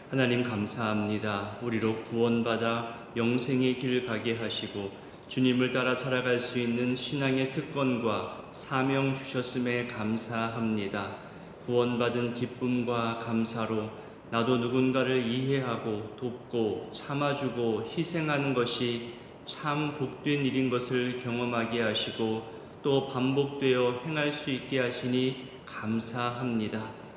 하나님 감사합니다. 우리로 구원받아 영생의 길 가게 하시고 주님을 따라 살아갈 수 있는 신앙의 특권과 사명 주셨음에 감사합니다. 구원받은 기쁨과 감사로 나도 누군가를 이해하고 돕고 참아주고 희생하는 것이 참 복된 일인 것을 경험하게 하시고 또 반복되어 행할 수 있게 하시니 감사합니다.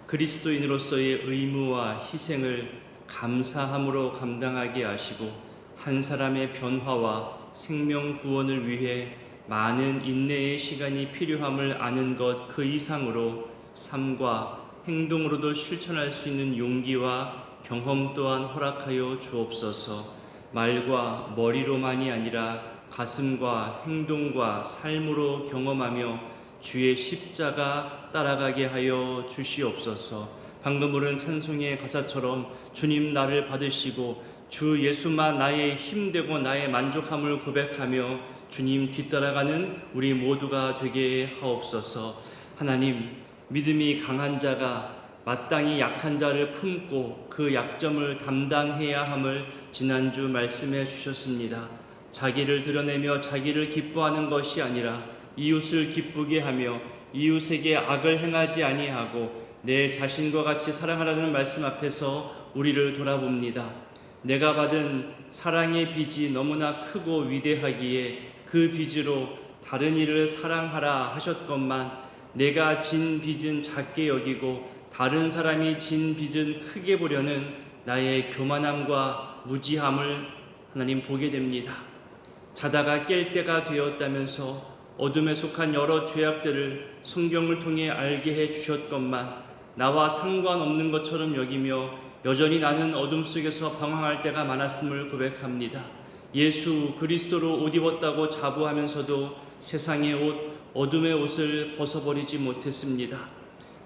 그리스도인으로서의 의무와 희생을 감사함으로 감당하게 하시고 한 사람의 변화와 생명 구원을 위해 많은 인내의 시간이 필요함을 아는 것 그 이상으로 삶과 행동으로도 실천할 수 있는 용기와 경험 또한 허락하여 주옵소서. 말과 머리로만이 아니라 가슴과 행동과 삶으로 경험하며 주의 십자가 따라가게 하여 주시옵소서. 방금 부른 찬송의 가사처럼 주님 나를 받으시고 주 예수만 나의 힘되고 나의 만족함을 고백하며 주님 뒤따라가는 우리 모두가 되게 하옵소서. 하나님, 믿음이 강한 자가 마땅히 약한 자를 품고 그 약점을 담당해야 함을 지난주 말씀해 주셨습니다. 자기를 드러내며 자기를 기뻐하는 것이 아니라 이웃을 기쁘게 하며 이웃에게 악을 행하지 아니하고 내 자신과 같이 사랑하라는 말씀 앞에서 우리를 돌아봅니다. 내가 받은 사랑의 빚이 너무나 크고 위대하기에 그 빚으로 다른 이를 사랑하라 하셨건만 내가 진 빚은 작게 여기고 다른 사람이 진 빚은 크게 보려는 나의 교만함과 무지함을 하나님 보게 됩니다. 자다가 깰 때가 되었다면서 어둠에 속한 여러 죄악들을 성경을 통해 알게 해 주셨건만 나와 상관없는 것처럼 여기며 여전히 나는 어둠 속에서 방황할 때가 많았음을 고백합니다. 예수 그리스도로 옷 입었다고 자부하면서도 세상의 옷, 어둠의 옷을 벗어버리지 못했습니다.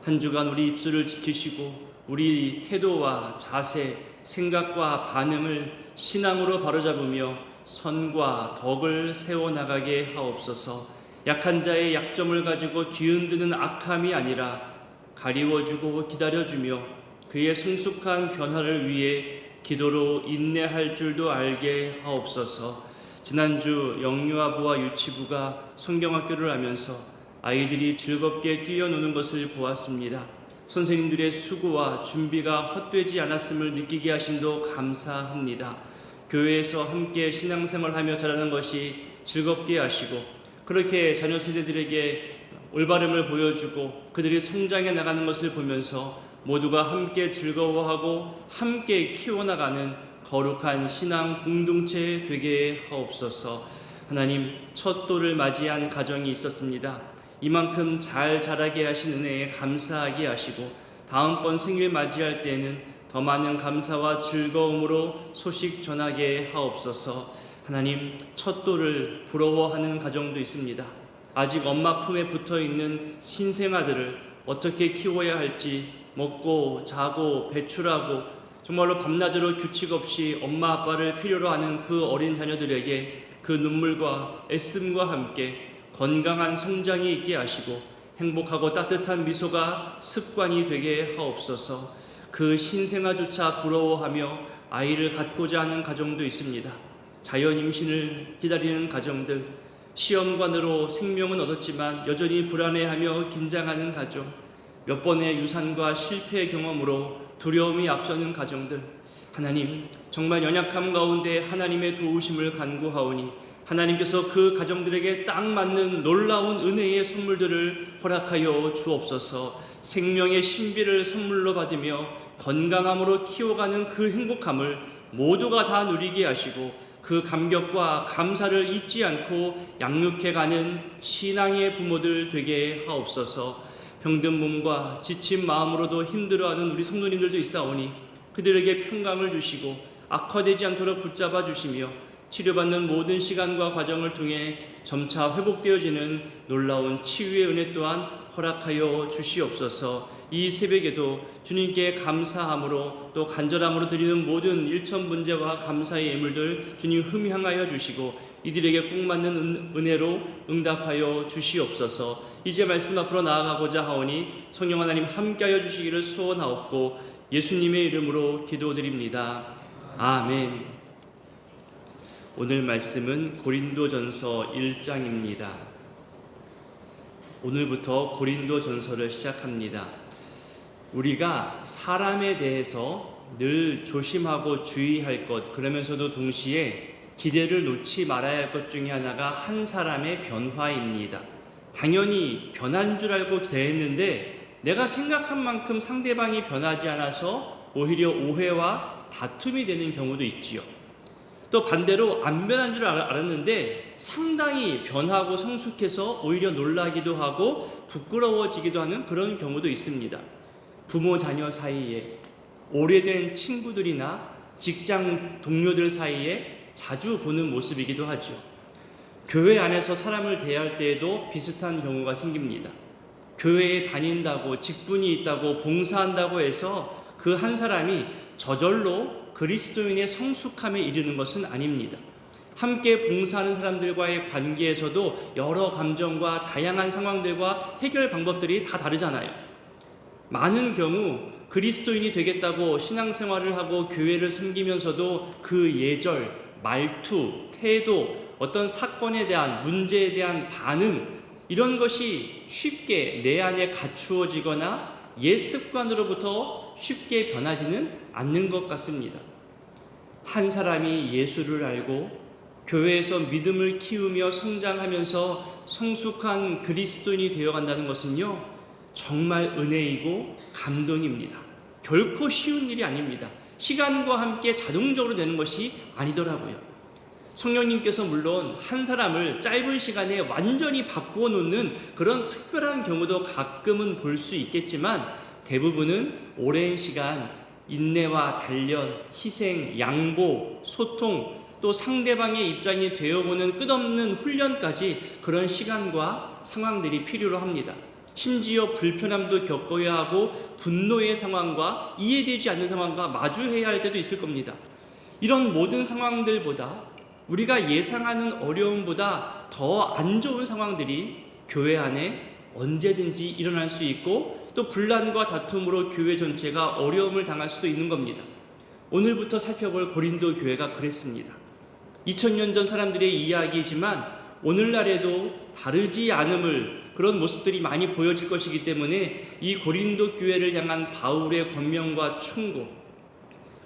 한 주간 우리 입술을 지키시고 우리 태도와 자세, 생각과 반응을 신앙으로 바로잡으며 선과 덕을 세워나가게 하옵소서. 약한 자의 약점을 가지고 뒤흔드는 악함이 아니라 가리워주고 기다려주며 그의 성숙한 변화를 위해 기도로 인내할 줄도 알게 하옵소서. 지난주 영유아부와 유치부가 성경학교를 하면서 아이들이 즐겁게 뛰어노는 것을 보았습니다. 선생님들의 수고와 준비가 헛되지 않았음을 느끼게 하심도 감사합니다. 교회에서 함께 신앙생활하며 자라는 것이 즐겁게 하시고 그렇게 자녀 세대들에게 올바름을 보여주고 그들이 성장해 나가는 것을 보면서 모두가 함께 즐거워하고 함께 키워나가는 거룩한 신앙 공동체 되게 하옵소서. 하나님, 첫 돌을 맞이한 가정이 있었습니다. 이만큼 잘 자라게 하신 은혜에 감사하게 하시고 다음번 생일 맞이할 때에는 더 많은 감사와 즐거움으로 소식 전하게 하옵소서. 하나님, 첫 돌을 부러워하는 가정도 있습니다. 아직 엄마 품에 붙어있는 신생아들을 어떻게 키워야 할지 먹고 자고 배출하고 정말로 밤낮으로 규칙 없이 엄마 아빠를 필요로 하는 그 어린 자녀들에게 그 눈물과 애씀과 함께 건강한 성장이 있게 하시고 행복하고 따뜻한 미소가 습관이 되게 하옵소서. 그 신생아조차 부러워하며 아이를 갖고자 하는 가정도 있습니다. 자연 임신을 기다리는 가정들, 시험관으로 생명은 얻었지만 여전히 불안해하며 긴장하는 가정, 몇 번의 유산과 실패의 경험으로 두려움이 앞서는 가정들, 하나님, 정말 연약함 가운데 하나님의 도우심을 간구하오니 하나님께서 그 가정들에게 딱 맞는 놀라운 은혜의 선물들을 허락하여 주옵소서. 생명의 신비를 선물로 받으며 건강함으로 키워가는 그 행복함을 모두가 다 누리게 하시고 그 감격과 감사를 잊지 않고 양육해가는 신앙의 부모들 되게 하옵소서. 병든 몸과 지친 마음으로도 힘들어하는 우리 성도님들도 있사오니 그들에게 평강을 주시고 악화되지 않도록 붙잡아 주시며 치료받는 모든 시간과 과정을 통해 점차 회복되어지는 놀라운 치유의 은혜 또한 허락하여 주시옵소서. 이 새벽에도 주님께 감사함으로 또 간절함으로 드리는 모든 일천분제와 감사의 예물들 주님 흠향하여 주시고 이들에게 꼭 맞는 은혜로 응답하여 주시옵소서. 이제 말씀 앞으로 나아가고자 하오니 성령 하나님 함께하여 주시기를 소원하옵고 예수님의 이름으로 기도드립니다. 아멘. 오늘 말씀은 고린도전서 1장입니다. 오늘부터 고린도전서를 시작합니다. 우리가 사람에 대해서 늘 조심하고 주의할 것, 그러면서도 동시에 기대를 놓지 말아야 할 것 중에 하나가 한 사람의 변화입니다. 당연히 변한 줄 알고 기대했는데 내가 생각한 만큼 상대방이 변하지 않아서 오히려 오해와 다툼이 되는 경우도 있지요. 또 반대로 안 변한 줄 알았는데 상당히 변하고 성숙해서 오히려 놀라기도 하고 부끄러워지기도 하는 그런 경우도 있습니다. 부모 자녀 사이에, 오래된 친구들이나 직장 동료들 사이에 자주 보는 모습이기도 하죠. 교회 안에서 사람을 대할 때에도 비슷한 경우가 생깁니다. 교회에 다닌다고, 직분이 있다고, 봉사한다고 해서 그 한 사람이 저절로 그리스도인의 성숙함에 이르는 것은 아닙니다. 함께 봉사하는 사람들과의 관계에서도 여러 감정과 다양한 상황들과 해결 방법들이 다 다르잖아요. 많은 경우 그리스도인이 되겠다고 신앙생활을 하고 교회를 섬기면서도 그 예절, 말투, 태도, 어떤 사건에 대한, 문제에 대한 반응, 이런 것이 쉽게 내 안에 갖추어지거나 옛 습관으로부터 쉽게 변하지는 않는 것 같습니다. 한 사람이 예수를 알고 교회에서 믿음을 키우며 성장하면서 성숙한 그리스도인이 되어간다는 것은요, 정말 은혜이고 감동입니다. 결코 쉬운 일이 아닙니다. 시간과 함께 자동적으로 되는 것이 아니더라고요. 성령님께서 물론 한 사람을 짧은 시간에 완전히 바꾸어 놓는 그런 특별한 경우도 가끔은 볼 수 있겠지만 대부분은 오랜 시간 인내와 단련, 희생, 양보, 소통, 또 상대방의 입장이 되어보는 끝없는 훈련까지 그런 시간과 상황들이 필요로 합니다. 심지어 불편함도 겪어야 하고 분노의 상황과 이해되지 않는 상황과 마주해야 할 때도 있을 겁니다. 이런 모든 상황들보다 우리가 예상하는 어려움보다 더 안 좋은 상황들이 교회 안에 언제든지 일어날 수 있고 또 분란과 다툼으로 교회 전체가 어려움을 당할 수도 있는 겁니다. 오늘부터 살펴볼 고린도 교회가 그랬습니다. 2000년 전 사람들의 이야기이지만 오늘날에도 다르지 않음을 그런 모습들이 많이 보여질 것이기 때문에 이 고린도 교회를 향한 바울의 권면과 충고,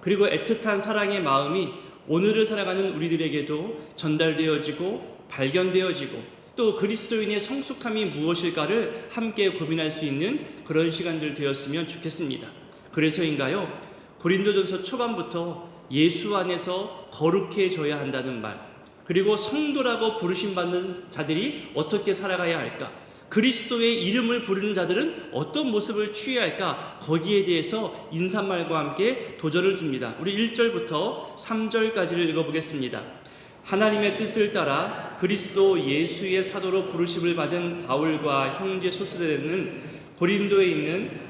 그리고 애틋한 사랑의 마음이 오늘을 살아가는 우리들에게도 전달되어지고 발견되어지고 또 그리스도인의 성숙함이 무엇일까를 함께 고민할 수 있는 그런 시간들 되었으면 좋겠습니다. 그래서인가요? 고린도전서 초반부터 예수 안에서 거룩해져야 한다는 말, 그리고 성도라고 부르심받는 자들이 어떻게 살아가야 할까, 그리스도의 이름을 부르는 자들은 어떤 모습을 취해야 할까, 거기에 대해서 인사말과 함께 도전을 줍니다. 우리 1절부터 3절까지를 읽어보겠습니다. 하나님의 뜻을 따라 그리스도 예수의 사도로 부르심을 받은 바울과 형제 소수대는 고린도에 있는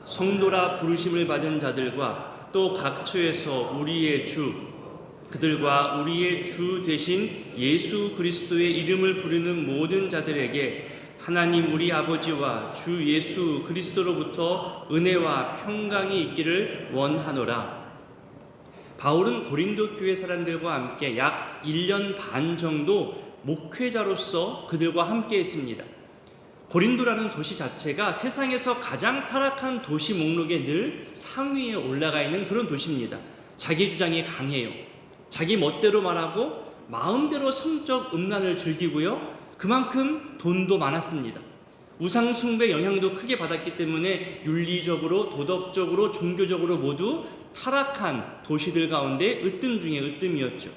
성도라 부르심을 받은 자들과 또 각처에서 우리의 주, 그들과 우리의 주 되신 예수 그리스도의 이름을 부르는 모든 자들에게 하나님 우리 아버지와 주 예수 그리스도로부터 은혜와 평강이 있기를 원하노라. 바울은 고린도 교회 사람들과 함께 약 1년 반 정도 목회자로서 그들과 함께 했습니다. 고린도라는 도시 자체가 세상에서 가장 타락한 도시 목록에 늘 상위에 올라가 있는 그런 도시입니다. 자기 주장이 강해요. 자기 멋대로 말하고 마음대로 성적 음란을 즐기고요. 그만큼 돈도 많았습니다. 우상 숭배 영향도 크게 받았기 때문에 윤리적으로, 도덕적으로, 종교적으로 모두 타락한 도시들 가운데 으뜸 중에 으뜸이었죠.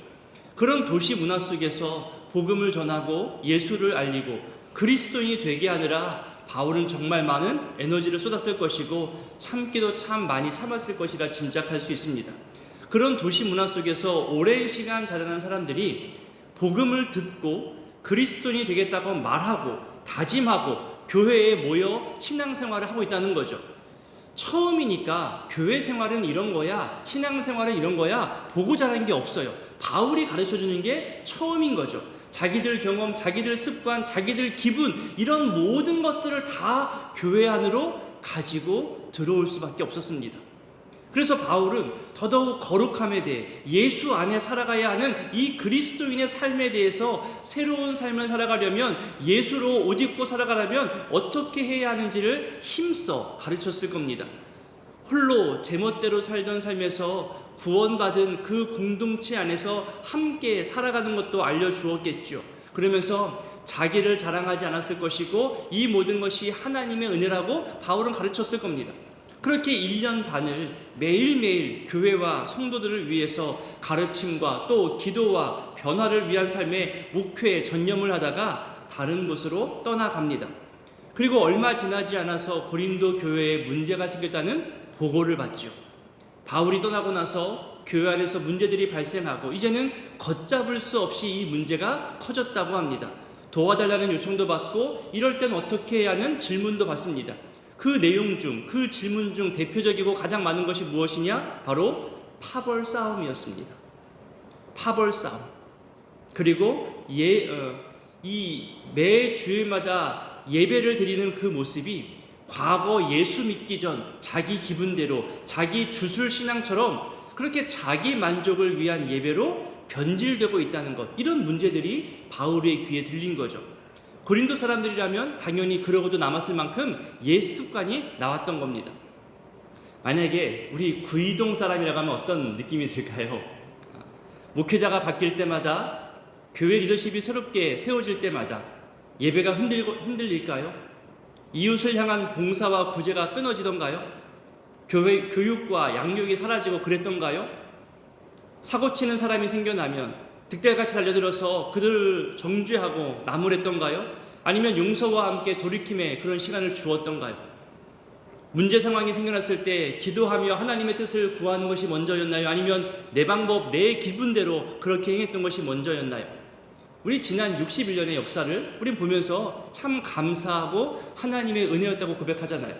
그런 도시 문화 속에서 복음을 전하고 예수를 알리고 그리스도인이 되게 하느라 바울은 정말 많은 에너지를 쏟았을 것이고 참기도 참 많이 참았을 것이라 짐작할 수 있습니다. 그런 도시 문화 속에서 오랜 시간 자라난 사람들이 복음을 듣고 그리스도인이 되겠다고 말하고 다짐하고 교회에 모여 신앙생활을 하고 있다는 거죠. 처음이니까 교회 생활은 이런 거야, 신앙생활은 이런 거야 보고 자란 게 없어요. 바울이 가르쳐주는 게 처음인 거죠. 자기들 경험, 자기들 습관, 자기들 기분, 이런 모든 것들을 다 교회 안으로 가지고 들어올 수밖에 없었습니다. 그래서 바울은 더더욱 거룩함에 대해, 예수 안에 살아가야 하는 이 그리스도인의 삶에 대해서 새로운 삶을 살아가려면, 예수로 옷 입고 살아가려면 어떻게 해야 하는지를 힘써 가르쳤을 겁니다. 홀로 제멋대로 살던 삶에서 구원받은 그 공동체 안에서 함께 살아가는 것도 알려주었겠죠. 그러면서 자기를 자랑하지 않았을 것이고 이 모든 것이 하나님의 은혜라고 바울은 가르쳤을 겁니다. 그렇게 1년 반을 매일매일 교회와 성도들을 위해서 가르침과 또 기도와 변화를 위한 삶에 목회에 전념을 하다가 다른 곳으로 떠나갑니다. 그리고 얼마 지나지 않아서 고린도 교회에 문제가 생겼다는 보고를 받죠. 바울이 떠나고 나서 교회 안에서 문제들이 발생하고 이제는 걷잡을 수 없이 이 문제가 커졌다고 합니다. 도와달라는 요청도 받고 이럴 땐 어떻게 해야 하는 질문도 받습니다. 그 내용 중, 그 질문 중 대표적이고 가장 많은 것이 무엇이냐? 바로 파벌 싸움이었습니다. 파벌 싸움. 그리고 이 매 주일마다 예배를 드리는 그 모습이 과거 예수 믿기 전 자기 기분대로, 자기 주술 신앙처럼 그렇게 자기 만족을 위한 예배로 변질되고 있다는 것, 이런 문제들이 바울의 귀에 들린 거죠. 고린도 사람들이라면 당연히 그러고도 남았을 만큼 옛 습관이 나왔던 겁니다. 만약에 우리 구이동 사람이라고 하면 어떤 느낌이 들까요? 목회자가 바뀔 때마다, 교회 리더십이 새롭게 세워질 때마다 예배가 흔들릴까요? 이웃을 향한 봉사와 구제가 끊어지던가요? 교회 교육과 양육이 사라지고 그랬던가요? 사고치는 사람이 생겨나면 득달같이 달려들어서 그들을 정죄하고 나무랬던가요? 아니면 용서와 함께 돌이킴의 그런 시간을 주었던가요? 문제 상황이 생겨났을 때 기도하며 하나님의 뜻을 구하는 것이 먼저였나요? 아니면 내 방법, 내 기분대로 그렇게 행했던 것이 먼저였나요? 우리 지난 61년의 역사를 우린 보면서 참 감사하고 하나님의 은혜였다고 고백하잖아요.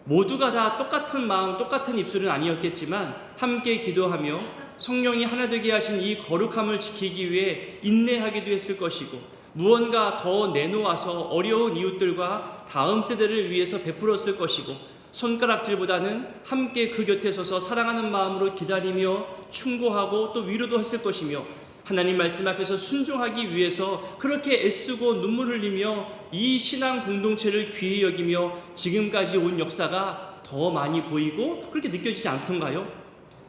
모두가 다 똑같은 마음, 똑같은 입술은 아니었겠지만 함께 기도하며 성령이 하나 되게 하신 이 거룩함을 지키기 위해 인내하기도 했을 것이고, 무언가 더 내놓아서 어려운 이웃들과 다음 세대를 위해서 베풀었을 것이고, 손가락질보다는 함께 그 곁에 서서 사랑하는 마음으로 기다리며 충고하고 또 위로도 했을 것이며, 하나님 말씀 앞에서 순종하기 위해서 그렇게 애쓰고 눈물 흘리며 이 신앙 공동체를 귀히 여기며 지금까지 온 역사가 더 많이 보이고 그렇게 느껴지지 않던가요?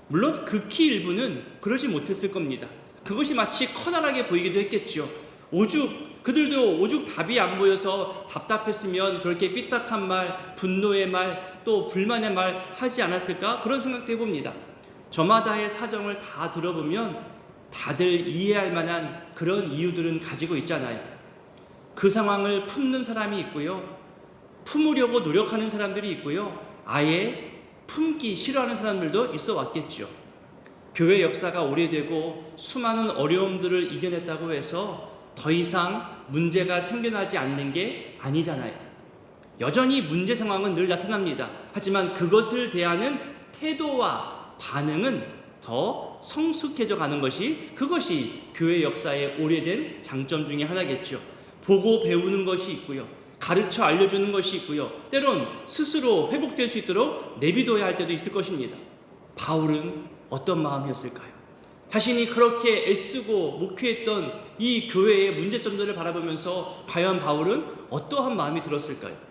물론 극히 일부는 그러지 못했을 겁니다. 그것이 마치 커다랗게 보이기도 했겠죠. 그들도 오죽 답이 안 보여서 답답했으면 그렇게 삐딱한 말, 분노의 말, 또 불만의 말 하지 않았을까? 그런 생각도 해봅니다. 저마다의 사정을 다 들어보면 다들 이해할 만한 그런 이유들은 가지고 있잖아요. 그 상황을 품는 사람이 있고요, 품으려고 노력하는 사람들이 있고요, 아예 품기 싫어하는 사람들도 있어 왔겠죠. 교회 역사가 오래되고 수많은 어려움들을 이겨냈다고 해서 더 이상 문제가 생겨나지 않는 게 아니잖아요. 여전히 문제 상황은 늘 나타납니다. 하지만 그것을 대하는 태도와 반응은 더 성숙해져 가는 것이, 그것이 교회 역사의 오래된 장점 중에 하나겠죠. 보고 배우는 것이 있고요, 가르쳐 알려주는 것이 있고요, 때론 스스로 회복될 수 있도록 내비둬야 할 때도 있을 것입니다. 바울은 어떤 마음이었을까요? 자신이 그렇게 애쓰고 목회했던 이 교회의 문제점들을 바라보면서 과연 바울은 어떠한 마음이 들었을까요?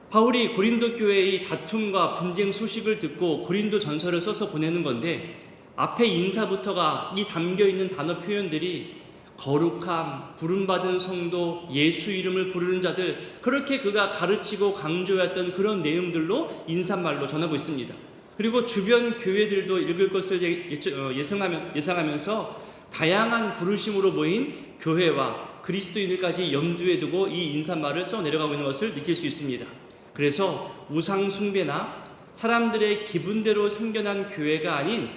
바울이 고린도 교회의 다툼과 분쟁 소식을 듣고 고린도 전서를 써서 보내는 건데, 앞에 인사부터가 이 담겨있는 단어 표현들이 거룩함, 부름받은 성도, 예수 이름을 부르는 자들, 그렇게 그가 가르치고 강조했던 그런 내용들로 인사말로 전하고 있습니다. 그리고 주변 교회들도 읽을 것을 예상하면서 다양한 부르심으로 모인 교회와 그리스도인들까지 염두에 두고 이 인사말을 써 내려가고 있는 것을 느낄 수 있습니다. 그래서 우상 숭배나 사람들의 기분대로 생겨난 교회가 아닌,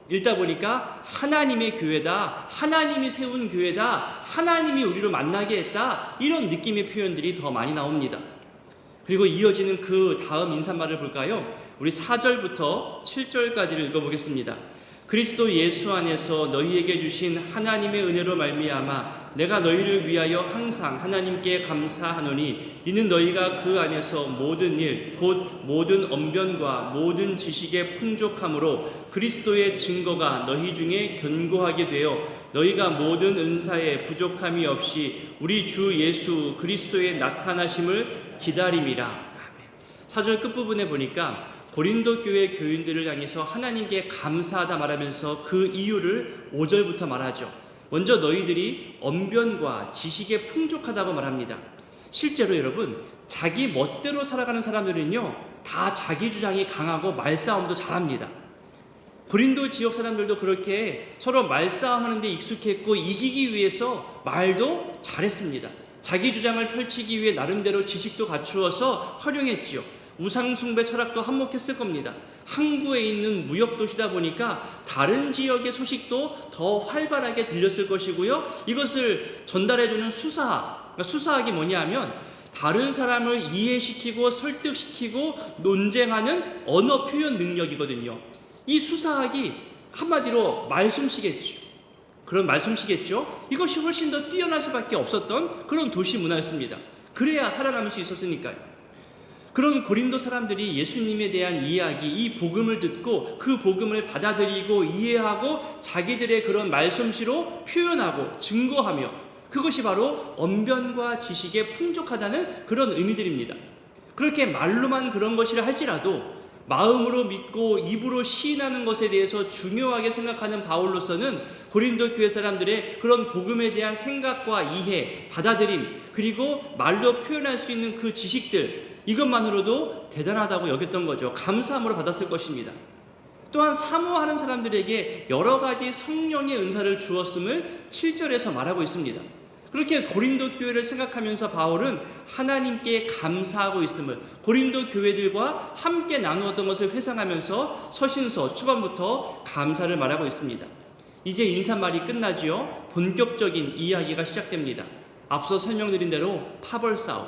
읽다 보니까 하나님의 교회다, 하나님이 세운 교회다, 하나님이 우리를 만나게 했다, 이런 느낌의 표현들이 더 많이 나옵니다. 그리고 이어지는 그 다음 인사말을 볼까요? 우리 4절부터 7절까지를 읽어보겠습니다. 그리스도 예수 안에서 너희에게 주신 하나님의 은혜로 말미암아 내가 너희를 위하여 항상 하나님께 감사하노니 이는 너희가 그 안에서 모든 일 곧 모든 언변과 모든 지식의 풍족함으로 그리스도의 증거가 너희 중에 견고하게 되어 너희가 모든 은사에 부족함이 없이 우리 주 예수 그리스도의 나타나심을 기다림이라. 4절 끝부분에 보니까 고린도 교회 교인들을 향해서 하나님께 감사하다 말하면서 그 이유를 5절부터 말하죠. 먼저 너희들이 언변과 지식에 풍족하다고 말합니다. 실제로 여러분, 자기 멋대로 살아가는 사람들은요, 다 자기 주장이 강하고 말싸움도 잘합니다. 고린도 지역 사람들도 그렇게 서로 말싸움하는 데 익숙했고 이기기 위해서 말도 잘했습니다. 자기 주장을 펼치기 위해 나름대로 지식도 갖추어서 활용했지요. 우상숭배 철학도 한몫했을 겁니다. 항구에 있는 무역도시다 보니까 다른 지역의 소식도 더 활발하게 들렸을 것이고요. 이것을 전달해주는 수사학이 뭐냐 하면 다른 사람을 이해시키고 설득시키고 논쟁하는 언어 표현 능력이거든요. 이 수사학이 한마디로 말솜씨겠죠. 그런 말솜씨겠죠. 이것이 훨씬 더 뛰어날 수밖에 없었던 그런 도시 문화였습니다. 그래야 살아남을 수 있었으니까요. 그런 고린도 사람들이 예수님에 대한 이야기, 이 복음을 듣고 그 복음을 받아들이고 이해하고 자기들의 그런 말솜씨로 표현하고 증거하며 그것이 바로 언변과 지식에 풍족하다는 그런 의미들입니다. 그렇게 말로만 그런 것이라 할지라도 마음으로 믿고 입으로 시인하는 것에 대해서 중요하게 생각하는 바울로서는 고린도 교회 사람들의 그런 복음에 대한 생각과 이해, 받아들임, 그리고 말로 표현할 수 있는 그 지식들, 이것만으로도 대단하다고 여겼던 거죠. 감사함으로 받았을 것입니다. 또한 사모하는 사람들에게 여러 가지 성령의 은사를 주었음을 7절에서 말하고 있습니다. 그렇게 고린도 교회를 생각하면서 바울은 하나님께 감사하고 있음을 고린도 교회들과 함께 나누었던 것을 회상하면서 서신서 초반부터 감사를 말하고 있습니다. 이제 인사말이 끝나지요. 본격적인 이야기가 시작됩니다. 앞서 설명드린 대로 파벌 싸움,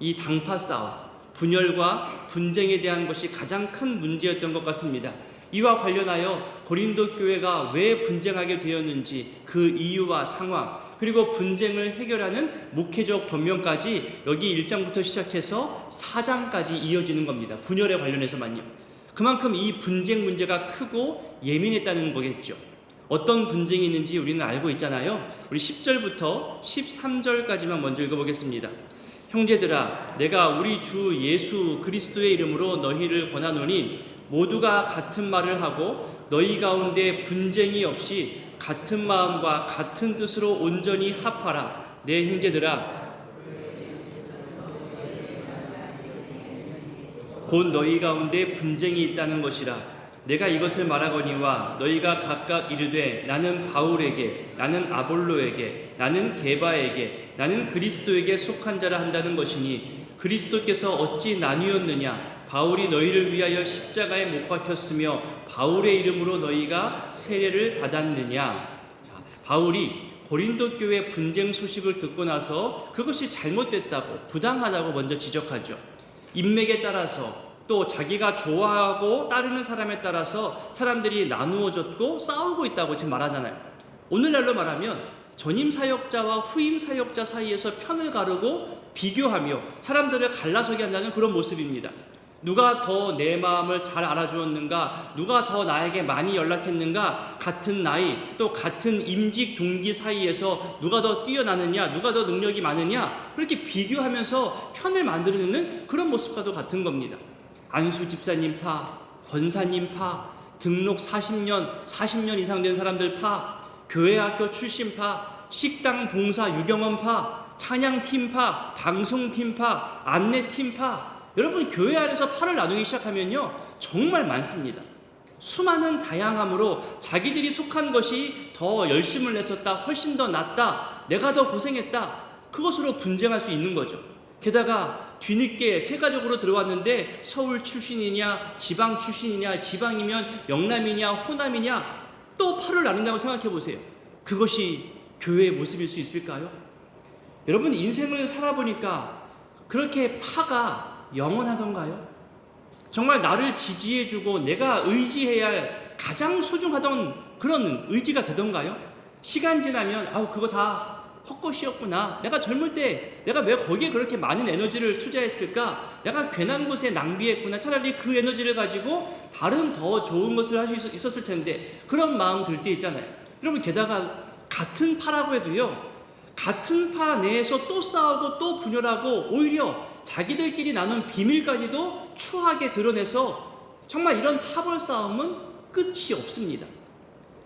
이 당파 싸움, 분열과 분쟁에 대한 것이 가장 큰 문제였던 것 같습니다. 이와 관련하여 고린도 교회가 왜 분쟁하게 되었는지 그 이유와 상황, 그리고 분쟁을 해결하는 목회적 권면까지 여기 1장부터 시작해서 4장까지 이어지는 겁니다. 분열에 관련해서만요. 그만큼 이 분쟁 문제가 크고 예민했다는 거겠죠. 어떤 분쟁이 있는지 우리는 알고 있잖아요. 우리 10절부터 13절까지만 먼저 읽어보겠습니다. 형제들아, 내가 우리 주 예수 그리스도의 이름으로 너희를 권하노니 모두가 같은 말을 하고 너희 가운데 분쟁이 없이 같은 마음과 같은 뜻으로 온전히 합하라. 내 형제들아, 곧 너희 가운데 분쟁이 있다는 것이라. 내가 이것을 말하거니와 너희가 각각 이르되 나는 바울에게, 나는 아볼로에게, 나는 게바에게, 나는 그리스도에게 속한 자라 한다는 것이니 그리스도께서 어찌 나뉘었느냐? 바울이 너희를 위하여 십자가에 못 박혔으며 바울의 이름으로 너희가 세례를 받았느냐? 바울이 고린도 교회 분쟁 소식을 듣고 나서 그것이 잘못됐다고, 부당하다고 먼저 지적하죠. 인맥에 따라서 또 자기가 좋아하고 따르는 사람에 따라서 사람들이 나누어졌고 싸우고 있다고 지금 말하잖아요. 오늘날로 말하면 전임 사역자와 후임 사역자 사이에서 편을 가르고 비교하며 사람들을 갈라서게 한다는 그런 모습입니다. 누가 더 내 마음을 잘 알아주었는가, 누가 더 나에게 많이 연락했는가, 같은 나이 또 같은 임직 동기 사이에서 누가 더 뛰어나느냐, 누가 더 능력이 많으냐, 그렇게 비교하면서 편을 만들어내는 그런 모습과도 같은 겁니다. 안수 집사님 파, 권사님 파, 등록 40년 이상 된 사람들 파, 교회학교 출신 파, 식당 봉사 유경험 파, 찬양팀 파, 방송팀 파, 안내팀 파. 여러분, 교회 안에서 파를 나누기 시작하면요 정말 많습니다. 수많은 다양함으로 자기들이 속한 것이 더 열심을 냈었다, 훨씬 더 낫다, 내가 더 고생했다, 그것으로 분쟁할 수 있는 거죠. 게다가 뒤늦게 세가족으로 들어왔는데 서울 출신이냐, 지방 출신이냐, 지방이면 영남이냐, 호남이냐, 또 파를 나눈다고 생각해 보세요. 그것이 교회의 모습일 수 있을까요? 여러분, 인생을 살아보니까 그렇게 파가 영원하던가요? 정말 나를 지지해주고 내가 의지해야 할 가장 소중하던 그런 의지가 되던가요? 시간 지나면 그거 다 헛것이었구나. 내가 젊을 때 내가 왜 거기에 그렇게 많은 에너지를 투자했을까? 내가 괜한 곳에 낭비했구나. 차라리 그 에너지를 가지고 다른 더 좋은 것을 할 수 있었을 텐데, 그런 마음 들 때 있잖아요. 여러분, 게다가 같은 파라고 해도요, 같은 파 내에서 또 싸우고 또 분열하고 오히려 자기들끼리 나눈 비밀까지도 추하게 드러내서 정말 이런 파벌 싸움은 끝이 없습니다.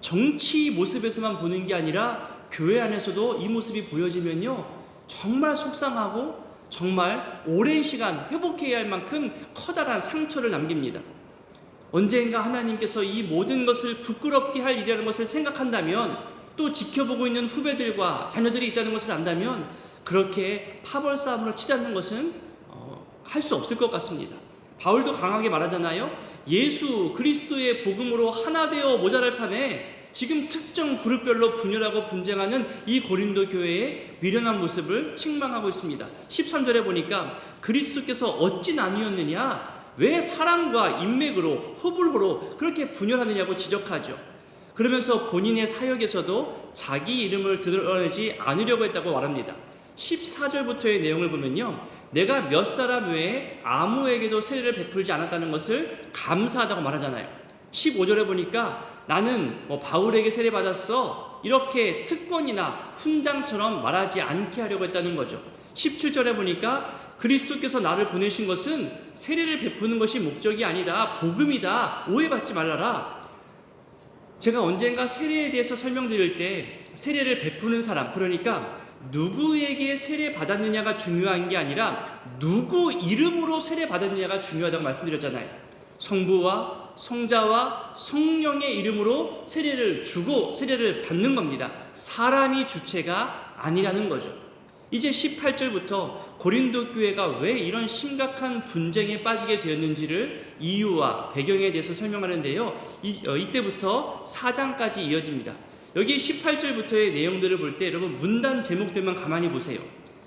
정치 모습에서만 보는 게 아니라 교회 안에서도 이 모습이 보여지면요, 정말 속상하고 정말 오랜 시간 회복해야 할 만큼 커다란 상처를 남깁니다. 언젠가 하나님께서 이 모든 것을 부끄럽게 할 일이라는 것을 생각한다면, 또 지켜보고 있는 후배들과 자녀들이 있다는 것을 안다면, 그렇게 파벌 싸움으로 치닫는 것은 할 수 없을 것 같습니다. 바울도 강하게 말하잖아요. 예수 그리스도의 복음으로 하나 되어 모자랄 판에 지금 특정 그룹별로 분열하고 분쟁하는 이 고린도 교회의 미련한 모습을 책망하고 있습니다. 13절에 보니까 그리스도께서 어찌 나뉘었느냐, 왜 사랑과 인맥으로 호불호로 그렇게 분열하느냐고 지적하죠. 그러면서 본인의 사역에서도 자기 이름을 드러내지 않으려고 했다고 말합니다. 14절부터의 내용을 보면요, 내가 몇 사람 외에 아무에게도 세례를 베풀지 않았다는 것을 감사하다고 말하잖아요. 15절에 보니까 나는 바울에게 세례 받았어, 이렇게 특권이나 훈장처럼 말하지 않게 하려고 했다는 거죠. 17절에 보니까 그리스도께서 나를 보내신 것은 세례를 베푸는 것이 목적이 아니다, 복음이다, 오해받지 말라라. 제가 언젠가 세례에 대해서 설명드릴 때 세례를 베푸는 사람, 그러니까 누구에게 세례 받았느냐가 중요한 게 아니라 누구 이름으로 세례 받았느냐가 중요하다고 말씀드렸잖아요. 성부와 성자와 성령의 이름으로 세례를 주고 세례를 받는 겁니다. 사람이 주체가 아니라는 거죠. 이제 18절부터 고린도 교회가 왜 이런 심각한 분쟁에 빠지게 되었는지를 이유와 배경에 대해서 설명하는데요, 이때부터 4장까지 이어집니다. 여기 18절부터의 내용들을 볼 때 여러분, 문단 제목들만 가만히 보세요.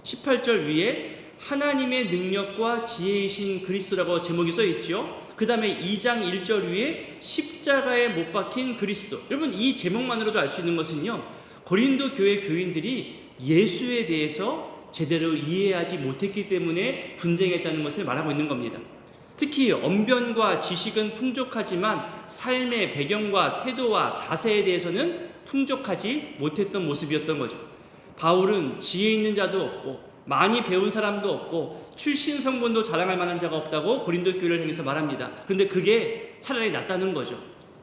18절 위에 하나님의 능력과 지혜이신 그리스도라고 제목이 써 있죠. 그 다음에 2장 1절 위에 십자가에 못 박힌 그리스도. 여러분, 이 제목만으로도 알 수 있는 것은요, 고린도 교회 교인들이 예수에 대해서 제대로 이해하지 못했기 때문에 분쟁했다는 것을 말하고 있는 겁니다. 특히 언변과 지식은 풍족하지만 삶의 배경과 태도와 자세에 대해서는 풍족하지 못했던 모습이었던 거죠. 바울은 지혜 있는 자도 없고 많이 배운 사람도 없고 출신 성분도 자랑할 만한 자가 없다고 고린도 교회를 향해서 말합니다. 그런데 그게 차라리 낫다는 거죠.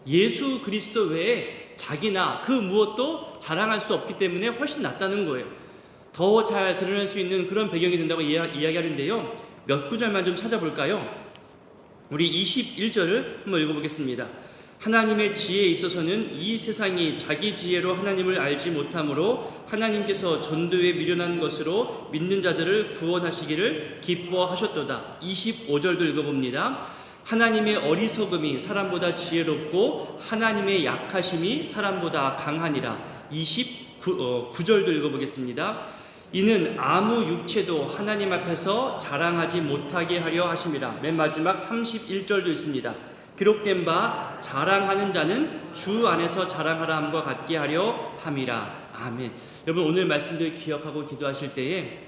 예수 그리스도 외에 자기나 그 무엇도 자랑할 수 없기 때문에 훨씬 낫다는 거예요. 더 잘 드러낼 수 있는 그런 배경이 된다고 이야기하는데요, 몇 구절만 좀 찾아볼까요? 우리 21절을 한번 읽어보겠습니다. 하나님의 지혜에 있어서는 이 세상이 자기 지혜로 하나님을 알지 못하므로 하나님께서 전도에 미련한 것으로 믿는 자들을 구원하시기를 기뻐하셨도다. 25절도 읽어봅니다. 하나님의 어리석음이 사람보다 지혜롭고 하나님의 약하심이 사람보다 강하니라. 29절도 읽어보겠습니다. 이는 아무 육체도 하나님 앞에서 자랑하지 못하게 하려 하심이라. 맨 마지막 31절도 있습니다. 기록된 바 자랑하는 자는 주 안에서 자랑하라 함과 같게 하려 함이라. 아멘. 여러분, 오늘 말씀들 기억하고 기도하실 때에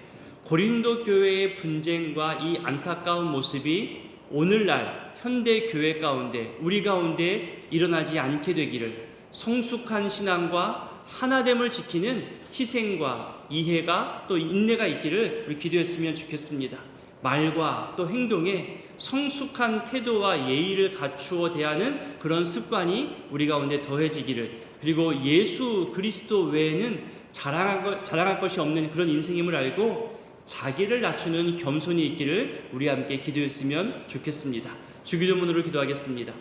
고린도 교회의 분쟁과 이 안타까운 모습이 오늘날 현대 교회 가운데, 우리 가운데 일어나지 않게 되기를, 성숙한 신앙과 하나됨을 지키는 희생과 이해가 또 인내가 있기를 우리 기도했으면 좋겠습니다. 말과 또 행동에 성숙한 태도와 예의를 갖추어 대하는 그런 습관이 우리 가운데 더해지기를, 그리고 예수 그리스도 외에는 자랑할 것이 없는 그런 인생임을 알고 자기를 낮추는 겸손이 있기를 우리 함께 기도했으면 좋겠습니다. 주기도문으로 기도하겠습니다.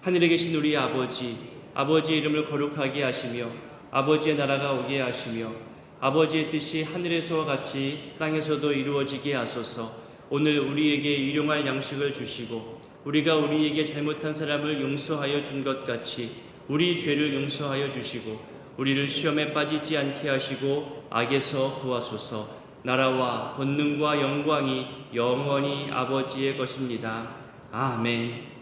하늘에 계신 우리 아버지, 아버지의 이름을 거룩하게 하시며 아버지의 나라가 오게 하시며 아버지의 뜻이 하늘에서와 같이 땅에서도 이루어지게 하소서. 오늘 우리에게 일용할 양식을 주시고 우리가 우리에게 잘못한 사람을 용서하여 준 것 같이 우리 죄를 용서하여 주시고 우리를 시험에 빠지지 않게 하시고 악에서 구하소서. 나라와 권능과 영광이 영원히 아버지의 것입니다. 아멘.